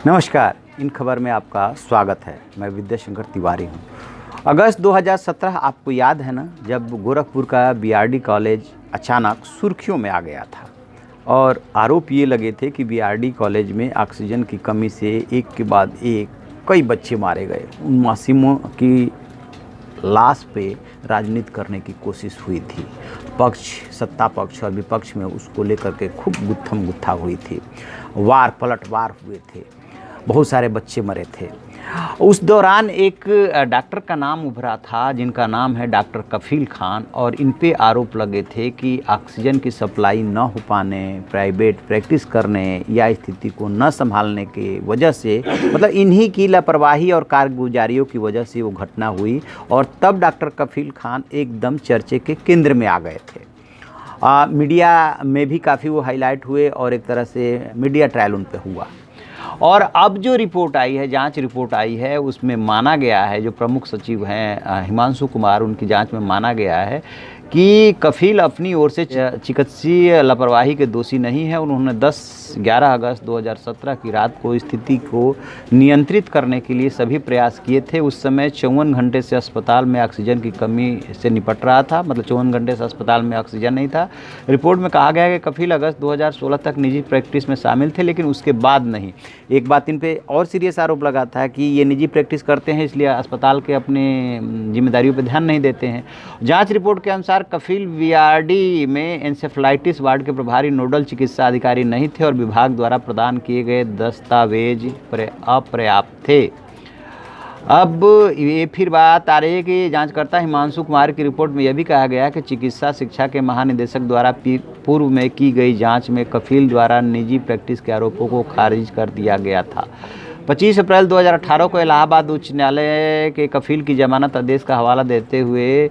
नमस्कार, इन खबर में आपका स्वागत है। मैं विद्याशंकर तिवारी हूँ। अगस्त 2017 आपको याद है ना, जब गोरखपुर का बीआरडी कॉलेज अचानक सुर्खियों में आ गया था और आरोप ये लगे थे कि बीआरडी कॉलेज में ऑक्सीजन की कमी से एक के बाद एक कई बच्चे मारे गए। उन मासूमों की लाश पे राजनीति करने की कोशिश हुई थी। सत्ता पक्ष और विपक्ष में उसको लेकर के खूब गुत्थम गुत्था हुई थी। पलटवार हुए थे, बहुत सारे बच्चे मरे थे। उस दौरान एक डॉक्टर का नाम उभरा था जिनका नाम है डॉक्टर कफील खान, और इन पे आरोप लगे थे कि ऑक्सीजन की सप्लाई न हो पाने, प्राइवेट प्रैक्टिस करने या स्थिति को न संभालने की वजह से, मतलब इन्हीं की लापरवाही और कारगुजारियों की वजह से वो घटना हुई। और तब डॉक्टर कफील खान एकदम चर्चे के केंद्र में आ गए थे। मीडिया में भी काफ़ी वो हाईलाइट हुए और एक तरह से मीडिया ट्रायल उन पे हुआ। और अब जो रिपोर्ट आई है, जांच रिपोर्ट आई है, उसमें माना गया है, जो प्रमुख सचिव हैं हिमांशु कुमार, उनकी जांच में माना गया है कि कफील अपनी ओर से चिकित्सीय लापरवाही के दोषी नहीं है। उन्होंने 11 अगस्त 2017 की रात को स्थिति को नियंत्रित करने के लिए सभी प्रयास किए थे। उस समय 54 घंटे से अस्पताल में ऑक्सीजन की कमी से निपट रहा था, मतलब 54 घंटे से अस्पताल में ऑक्सीजन नहीं था। रिपोर्ट में कहा गया है कि कफील अगस्त 2016 तक निजी प्रैक्टिस में शामिल थे, लेकिन उसके बाद नहीं। एक बात इन पे और सीरियस आरोप लगा था कि ये निजी प्रैक्टिस करते हैं, इसलिए अस्पताल के अपने जिम्मेदारियों पर ध्यान नहीं देते हैं। जाँच रिपोर्ट के अनुसार कफील बीआरडी में एन्सेफेलाइटिस वार्ड के प्रभारी नोडल चिकित्सा अधिकारी नहीं थे और विभाग द्वारा प्रदान किए गए दस्तावेज अपर्याप्त थे। अब ये फिर बात आ रही है कि जांचकर्ता हिमांशु कुमार की रिपोर्ट में यह भी कहा गया कि चिकित्सा शिक्षा के महानिदेशक द्वारा पूर्व में की गई जांच में कफील द्वारा निजी प्रैक्टिस के आरोपों को खारिज कर दिया गया था। 25 अप्रैल 2018 को इलाहाबाद उच्च न्यायालय के कफील की जमानत आदेश का हवाला देते हुए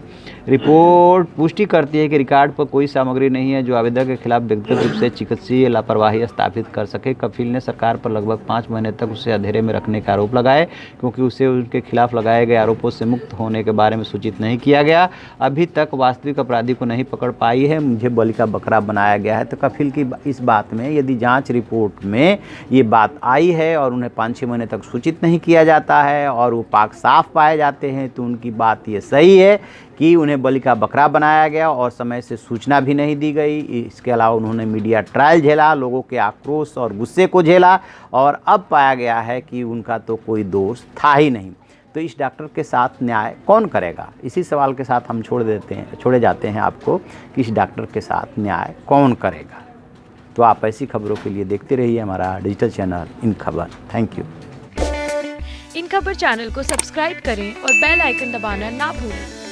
रिपोर्ट पुष्टि करती है कि रिकॉर्ड पर कोई सामग्री नहीं है जो आवेदक के खिलाफ व्यक्तिगत रूप से चिकित्सीय लापरवाही स्थापित कर सके। कफील ने सरकार पर लगभग 5 महीने तक उसे अंधेरे में रखने का आरोप लगाए, क्योंकि उसे उनके खिलाफ लगाए गए आरोपों से मुक्त होने के बारे में सूचित नहीं किया गया। अभी तक वास्तविक अपराधी को नहीं पकड़ पाई है, मुझे बलि का बकरा बनाया गया है। तो कफील की इस बात में यदि जाँच रिपोर्ट में ये बात आई है और उन्हें 5-6 महीने तक सूचित नहीं किया जाता है और वो पाक साफ पाए जाते हैं, तो उनकी बात ये सही है कि उन्हें बलि का बकरा बनाया गया और समय से सूचना भी नहीं दी गई। इसके अलावा उन्होंने मीडिया ट्रायल झेला, लोगों के आक्रोश और गुस्से को झेला, और अब पाया गया है कि उनका तो कोई दोष था ही नहीं। तो इस डॉक्टर के साथ न्याय कौन करेगा? इसी सवाल के साथ हम छोड़े जाते हैं आपको कि इस डॉक्टर के साथ न्याय कौन करेगा। तो आप ऐसी खबरों के लिए देखते रहिए हमारा डिजिटल चैनल इन खबर। Thank you. इन खबर चैनल को सब्सक्राइब करें और बेल आइकन दबाना ना भूलें।